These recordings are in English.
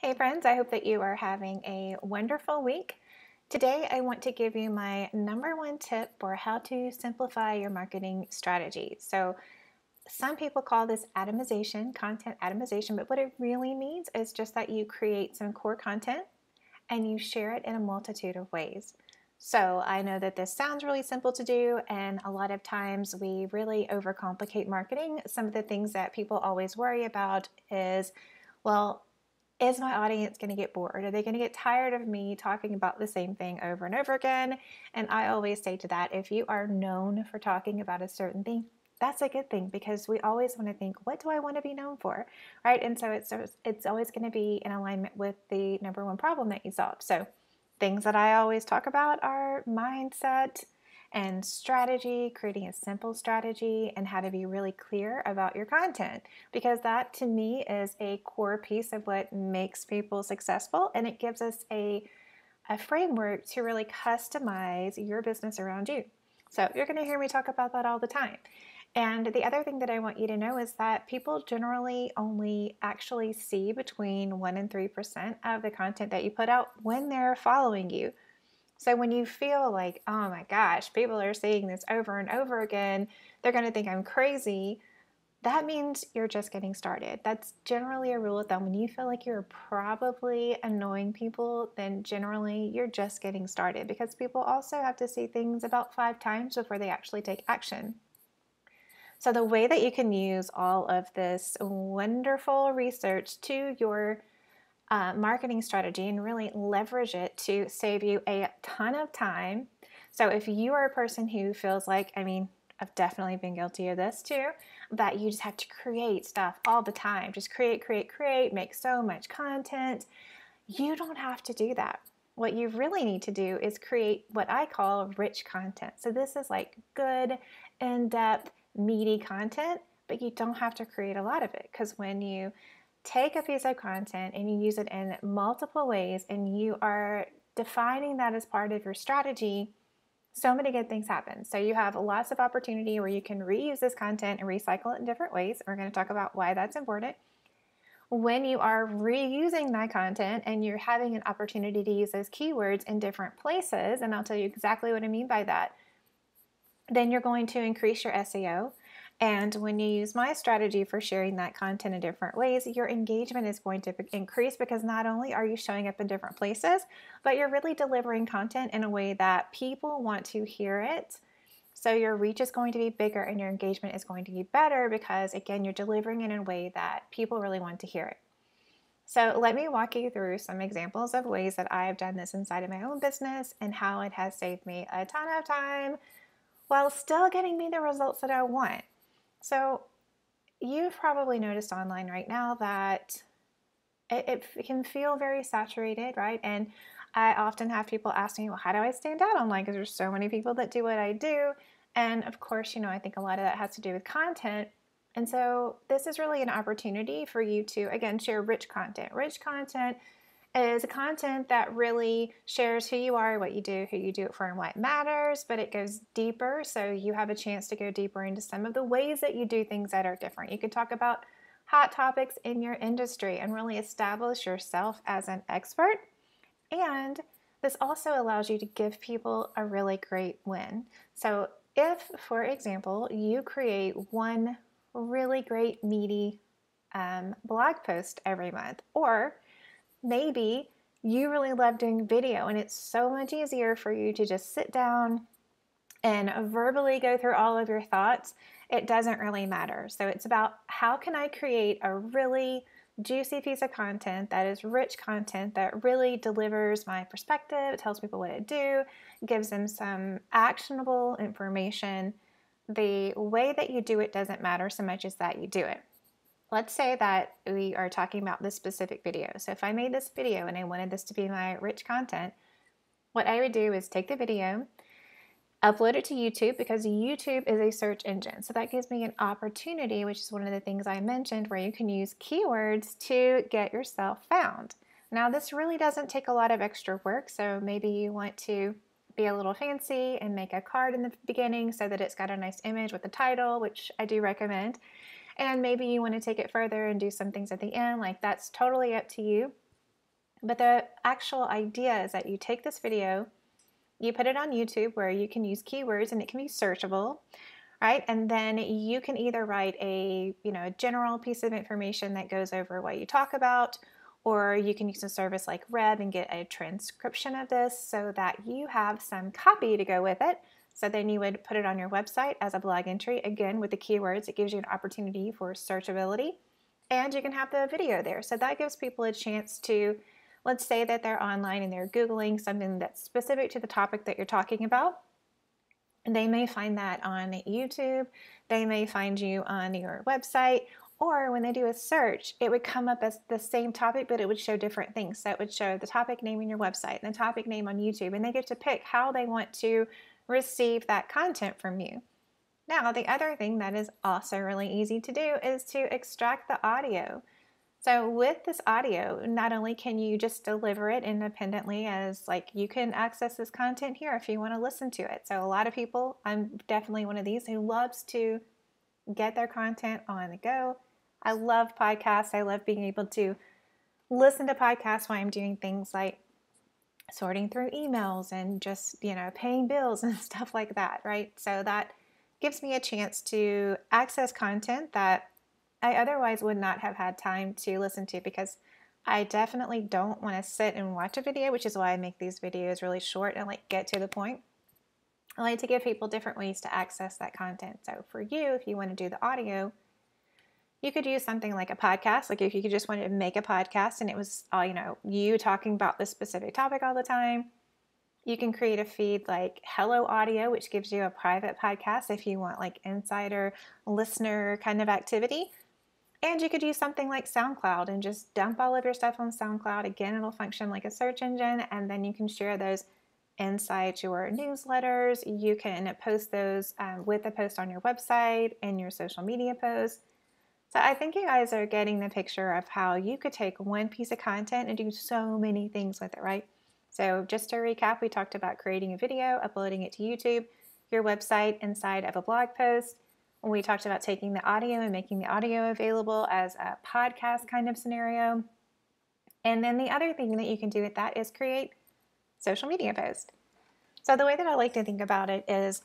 Hey friends, I hope that you are having a wonderful week. Today, I want to give you my number one tip for how to simplify your marketing strategy. So, some people call this atomization, content atomization, but what it really means is just that you create some core content and you share it in a multitude of ways. So, I know that this sounds really simple to do, and a lot of times we really overcomplicate marketing. Some of the things that people always worry about is, well, is my audience going to get bored? Are they going to get tired of me talking about the same thing over and over again? And I always say to that, if you are known for talking about a certain thing, that's a good thing because we always want to think, what do I want to be known for? Right? And so it's always going to be in alignment with the number one problem that you solve. So things that I always talk about are mindset and strategy, creating a simple strategy, and how to be really clear about your content. Because that to me is a core piece of what makes people successful, and it gives us a framework to really customize your business around you. So you're going to hear me talk about that all the time. And the other thing that I want you to know is that people generally only actually see between 1% and 3% of the content that you put out when they're following you. So when you feel like, oh my gosh, people are saying this over and over again, they're going to think I'm crazy. That means you're just getting started. That's generally a rule of thumb. When you feel like you're probably annoying people, then generally you're just getting started because people also have to see things about 5 times before they actually take action. So the way that you can use all of this wonderful research to your marketing strategy and really leverage it to save you a ton of time. So if you are a person who feels like, I've definitely been guilty of this too, that you just have to create stuff all the time, just create, make so much content. You don't have to do that. What you really need to do is create what I call rich content. So this is like good, in-depth, meaty content, but you don't have to create a lot of it because when you take a piece of content and you use it in multiple ways and you are defining that as part of your strategy, so many good things happen. So you have lots of opportunity where you can reuse this content and recycle it in different ways. We're going to talk about why that's important. When you are reusing that content and you're having an opportunity to use those keywords in different places, and I'll tell you exactly what I mean by that, then you're going to increase your SEO. And when you use my strategy for sharing that content in different ways, your engagement is going to increase because not only are you showing up in different places, but you're really delivering content in a way that people want to hear it. So your reach is going to be bigger and your engagement is going to be better because, again, you're delivering it in a way that people really want to hear it. So let me walk you through some examples of ways that I have done this inside of my own business and how it has saved me a ton of time while still getting me the results that I want. So you've probably noticed online right now that it can feel very saturated, right? And I often have people ask me, well, how do I stand out online? Because there's so many people that do what I do. And of course, I think a lot of that has to do with content. And so this is really an opportunity for you to, again, share rich content. Rich content is content that really shares who you are, what you do, who you do it for, and why it matters, but it goes deeper. So you have a chance to go deeper into some of the ways that you do things that are different. You can talk about hot topics in your industry and really establish yourself as an expert. And this also allows you to give people a really great win. So if, for example, you create one really great meaty blog post every month, or maybe you really love doing video and it's so much easier for you to just sit down and verbally go through all of your thoughts, it doesn't really matter. So it's about how can I create a really juicy piece of content that is rich content that really delivers my perspective, it tells people what to do, gives them some actionable information. The way that you do it doesn't matter so much as that you do it. Let's say that we are talking about this specific video. So if I made this video and I wanted this to be my rich content, what I would do is take the video, upload it to YouTube because YouTube is a search engine. So that gives me an opportunity, which is one of the things I mentioned, where you can use keywords to get yourself found. Now, this really doesn't take a lot of extra work. So maybe you want to be a little fancy and make a card in the beginning so that it's got a nice image with the title, which I do recommend. And maybe you want to take it further and do some things at the end, like that's totally up to you. But the actual idea is that you take this video, you put it on YouTube where you can use keywords and it can be searchable, right? And then you can either write a general piece of information that goes over what you talk about, or you can use a service like Reb and get a transcription of this so that you have some copy to go with it. So then you would put it on your website as a blog entry. Again, with the keywords, it gives you an opportunity for searchability, and you can have the video there. So that gives people a chance to, let's say that they're online and they're Googling something that's specific to the topic that you're talking about. They may find that on YouTube, they may find you on your website, or when they do a search, it would come up as the same topic, but it would show different things. So it would show the topic name in your website and the topic name on YouTube, and they get to pick how they want to receive that content from you. Now, the other thing that is also really easy to do is to extract the audio. So with this audio, not only can you just deliver it independently as like you can access this content here if you want to listen to it. So a lot of people, I'm definitely one of these who loves to get their content on the go. I love podcasts. I love being able to listen to podcasts while I'm doing things like sorting through emails and just, paying bills and stuff like that, right? So that gives me a chance to access content that I otherwise would not have had time to listen to, because I definitely don't want to sit and watch a video, which is why I make these videos really short and get to the point. I like to give people different ways to access that content. So for you, if you want to do the audio, you could use something like a podcast. Like if you just wanted to make a podcast and it was all, you talking about this specific topic all the time, you can create a feed like Hello Audio, which gives you a private podcast if you want like insider listener kind of activity. And you could use something like SoundCloud and just dump all of your stuff on SoundCloud. Again, it'll function like a search engine, and then you can share those inside your newsletters. You can post those with a post on your website and your social media posts. So I think you guys are getting the picture of how you could take one piece of content and do so many things with it, right? So just to recap, we talked about creating a video, uploading it to YouTube, your website inside of a blog post. We talked about taking the audio and making the audio available as a podcast kind of scenario. And then the other thing that you can do with that is create social media posts. So the way that I like to think about it is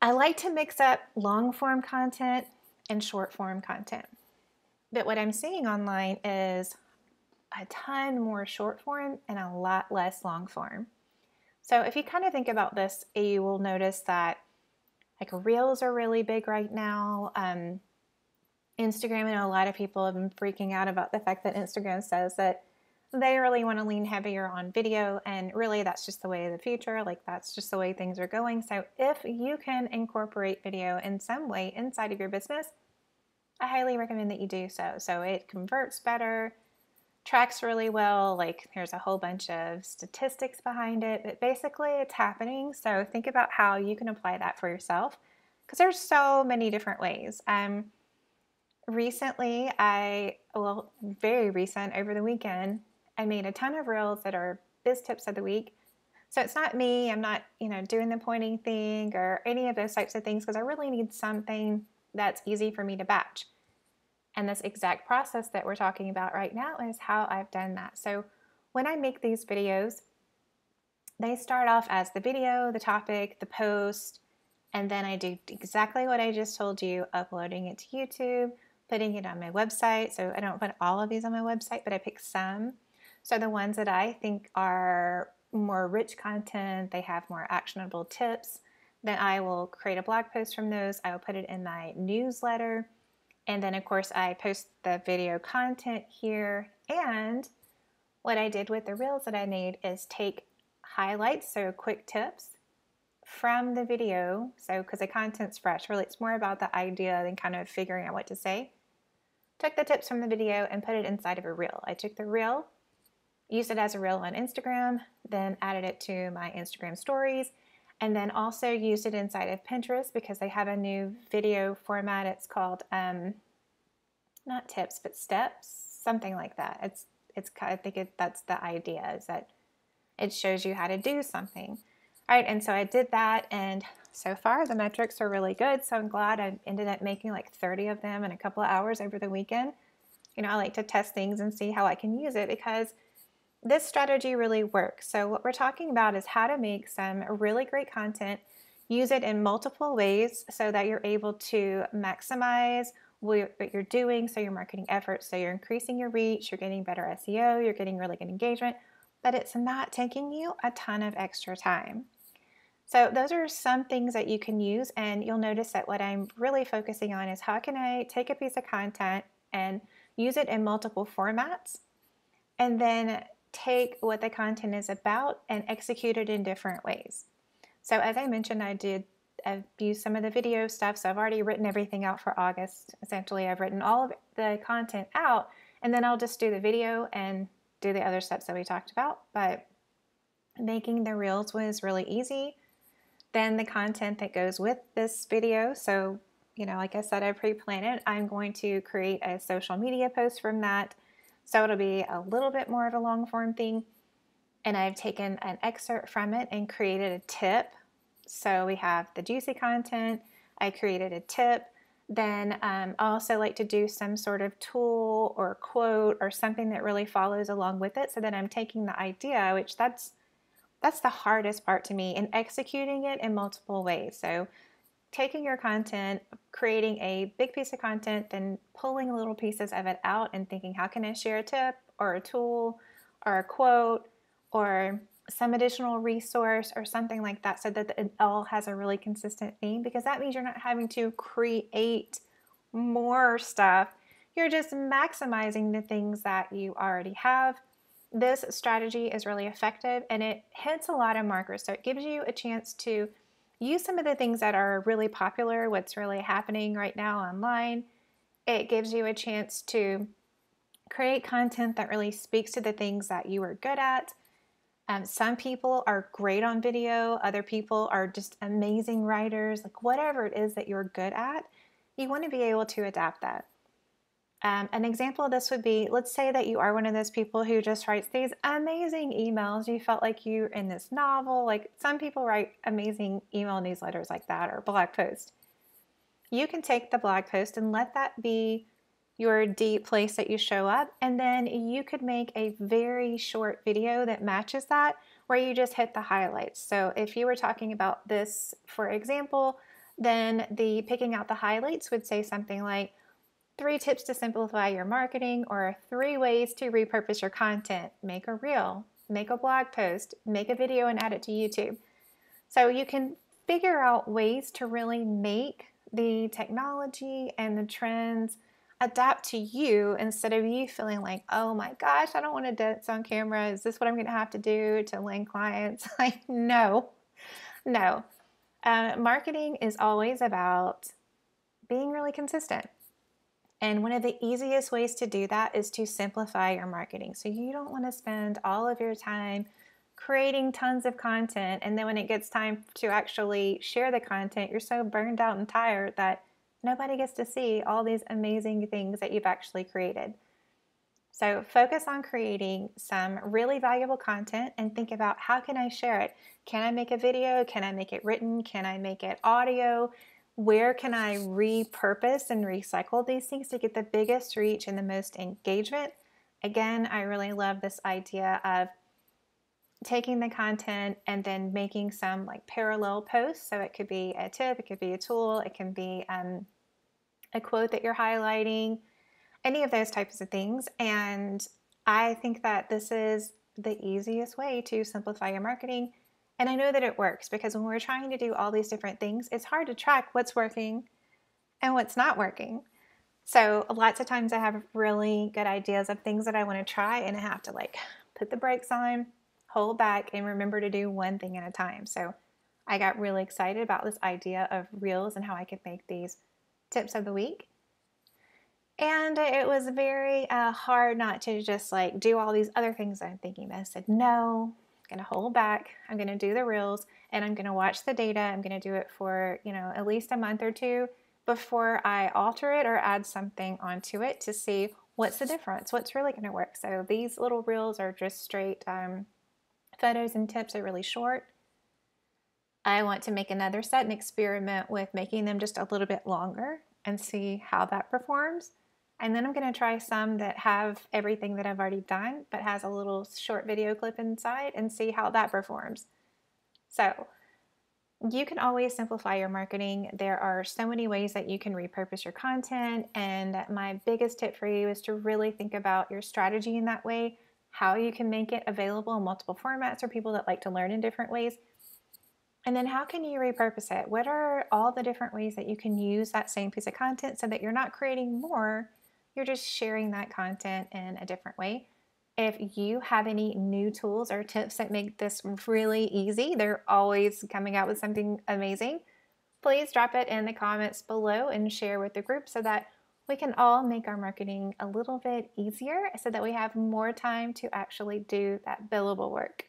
I like to mix up long form content and short form content. But what I'm seeing online is a ton more short form and a lot less long form. So if you kind of think about this, you will notice that Reels are really big right now. Instagram, I know a lot of people have been freaking out about the fact that Instagram says that they really want to lean heavier on video, and really that's just the way of the future. That's just the way things are going. So if you can incorporate video in some way inside of your business, I highly recommend that you do so. So it converts better, tracks really well. There's a whole bunch of statistics behind it, but basically it's happening. So think about how you can apply that for yourself, because there's so many different ways. Recently, very recent, over the weekend, I made a ton of reels that are biz tips of the week. So it's not me, I'm not, doing the pointing thing or any of those types of things, because I really need something that's easy for me to batch. And this exact process that we're talking about right now is how I've done that. So when I make these videos, they start off as the video, the topic, the post, and then I do exactly what I just told you, uploading it to YouTube, putting it on my website. So I don't put all of these on my website, but I pick some. So the ones that I think are more rich content, they have more actionable tips, then I will create a blog post from those. I will put it in my newsletter. And then, of course, I post the video content here. And what I did with the reels that I made is take highlights, so quick tips from the video. So because the content's fresh, really it's more about the idea than kind of figuring out what to say. Took the tips from the video and put it inside of a reel. I took the reel, used it as a reel on Instagram, then added it to my Instagram stories, and then also used it inside of Pinterest because they have a new video format. It's called, not tips, but steps, something like that. I think that's the idea, is that it shows you how to do something. All right, and so I did that, and so far the metrics are really good. So I'm glad I ended up making 30 of them in a couple of hours over the weekend. I like to test things and see how I can use it because this strategy really works. So what we're talking about is how to make some really great content, use it in multiple ways so that you're able to maximize what you're doing, so your marketing efforts, so you're increasing your reach, you're getting better SEO, you're getting really good engagement, but it's not taking you a ton of extra time. So those are some things that you can use, and you'll notice that what I'm really focusing on is how can I take a piece of content and use it in multiple formats, and then take what the content is about and execute it in different ways. So as I mentioned, I've used some of the video stuff, so I've already written everything out for August. Essentially, I've written all of the content out, and then I'll just do the video and do the other steps that we talked about. But making the reels was really easy. Then the content that goes with this video. So, like I said, I pre-planned it. I'm going to create a social media post from that. So it'll be a little bit more of a long form thing. And I've taken an excerpt from it and created a tip. So we have the juicy content. I created a tip. Then I also like to do some sort of tool or quote or something that really follows along with it, so that I'm taking the idea, which that's the hardest part to me, and executing it in multiple ways. So taking your content, creating a big piece of content, then pulling little pieces of it out and thinking, how can I share a tip or a tool or a quote or some additional resource or something like that, so that it all has a really consistent theme, because that means you're not having to create more stuff. You're just maximizing the things that you already have. This strategy is really effective, and it hits a lot of markers. So it gives you a chance to use some of the things that are really popular, what's really happening right now online. It gives you a chance to create content that really speaks to the things that you are good at. Some people are great on video. Other people are just amazing writers. Like whatever it is that you're good at, you want to be able to adapt that. An example of this would be, let's say that you are one of those people who just writes these amazing emails. You felt like you're in this novel. Like some people write amazing email newsletters like that, or blog posts. You can take the blog post and let that be your deep place that you show up, and then you could make a very short video that matches that, where you just hit the highlights. So if you were talking about this, for example, then the picking out the highlights would say something like 3 tips to simplify your marketing, or 3 ways to repurpose your content, make a reel, make a blog post, make a video and add it to YouTube. So you can figure out ways to really make the technology and the trends adapt to you, instead of you feeling like, oh my gosh, I don't want to dance on camera. Is this what I'm going to have to do to land clients? Like, no. Marketing is always about being really consistent. And one of the easiest ways to do that is to simplify your marketing. So you don't want to spend all of your time creating tons of content, and then when it gets time to actually share the content, you're so burned out and tired that nobody gets to see all these amazing things that you've actually created. So focus on creating some really valuable content and think about, how can I share it? Can I make a video? Can I make it written? Can I make it audio? Where can I repurpose and recycle these things to get the biggest reach and the most engagement? Again, I really love this idea of taking the content and then making some like parallel posts. So it could be a tip, it could be a tool, it can be a quote that you're highlighting, any of those types of things. And I think that this is the easiest way to simplify your marketing. And I know that it works, because when we're trying to do all these different things, it's hard to track what's working and what's not working. So lots of times I have really good ideas of things that I want to try, and I have to like put the brakes on, hold back, and remember to do one thing at a time. So I got really excited about this idea of reels and how I could make these tips of the week. And it was very hard not to just like do all these other things that I'm thinking about. I said, no, I'm going to hold back. I'm going to do the reels, and I'm going to watch the data. I'm going to do it for, at least a month or two before I alter it or add something onto it to see what's the difference, what's really going to work. So these little reels are just straight photos and tips. Are really short. I want to make another set and experiment with making them just a little bit longer and see how that performs. And then I'm going to try some that have everything that I've already done, but has a little short video clip inside and see how that performs. So you can always simplify your marketing. There are so many ways that you can repurpose your content. And my biggest tip for you is to really think about your strategy in that way, how you can make it available in multiple formats for people that like to learn in different ways. And then how can you repurpose it? What are all the different ways that you can use that same piece of content so that you're not creating more, you're just sharing that content in a different way? If you have any new tools or tips that make this really easy, they're always coming out with something amazing. Please drop it in the comments below and share with the group so that we can all make our marketing a little bit easier so that we have more time to actually do that billable work.